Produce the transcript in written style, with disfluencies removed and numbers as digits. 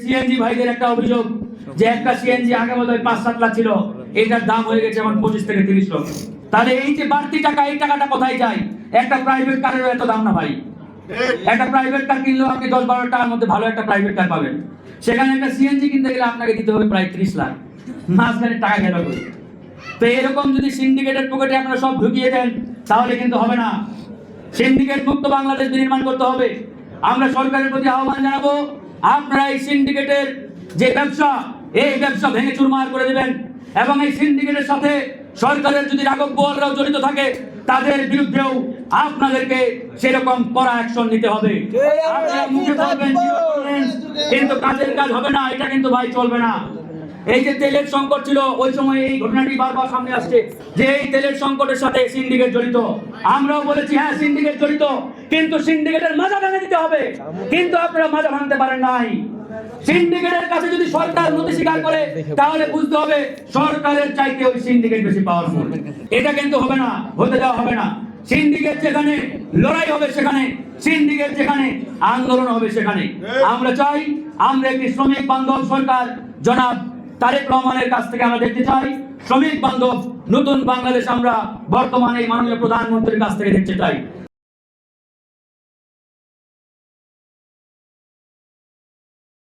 CNG ভাইদের একটা অভিযোগ যে একটা সিএনজি আগে বোধহয় 5-7 লাখ ছিল, এটার দাম হয়ে গেছে এখন 25 থেকে 30 লাখ। তাহলে এই যে বাড়তি টাকা, এই টাকাটা কোথায় যায়? একটা প্রাইভেট কারেরও এত দাম না ভাই। একটা প্রাইভেট কার কিনলেও আপনি 10-12 টাকার মধ্যে ভালো একটা প্রাইভেট কার পাবেন, সেখানে একটা সিএনজি কিনতে গেলে আপনাকে দিতে হবে প্রায় 30 লাখ। মাঝখানে টাকা গেল কই? তো এরকম যদি সিন্ডিকেটের পকেটে আপনারা সব ঢুকিয়ে দেন তাহলে কিন্তু হবে না। সিন্ডিকেট মুক্ত বাংলাদেশ নির্মাণ করতে হবে। আমরা সরকারের প্রতি আহ্বান জানাবো, আপনারা এই সিন্ডিকেটের যে ব্যবসা, এই ব্যবসা ভেঙে চুরমার করে দেবেন এবং এই সিন্ডিকেটের সাথে সরকারের যদি রাঘব বোয়ালরাও জড়িত থাকে তাদের বিরুদ্ধেও আপনাদেরকে সেরকম কড়া অ্যাকশন নিতে হবে। আপনারা মুখে বলবেন কিন্তু কাজের কাজ হবে না, এটা কিন্তু ভাই চলবে না। এই যে তেলের সংকট ছিল ওই সময় এই ঘটনাটি বারবার সামনে আসছে যে এই তেলের সংকটের সাথে সিন্ডিকেট জড়িত। আমরাও বলেছি হ্যাঁ সিন্ডিকেট জড়িত, কিন্তু সিন্ডিকেটের মাজা ভেঙে দিতে হবে। কিন্তু আপনারা মাজা ভাঙতে পারেন নাই। সিন্ডিকেটের কাছে যদি সরকার নথি স্বীকার করে তাহলে বুঝতে হবে সরকারের চাইতে ওই সিন্ডিকেট বেশি পাওয়ারফুল। এটা কিন্তু হবে না, হতে দেওয়া হবে না। সিন্ডিকেট যেখানে লড়াই হবে সেখানে, সিন্ডিকেট যেখানে আন্দোলন হবে সেখানে। আমরা চাই আমরা একটি শ্রমিক বান্ধব সরকার জনাব তারেক রহমানের কাছ থেকে আমরা দেখতে চাই। শ্রমিক বান্ধব নতুন বাংলাদেশ আমরা বর্তমানে মাননীয় প্রধানমন্ত্রীর কাছ থেকে দেখতে চাই।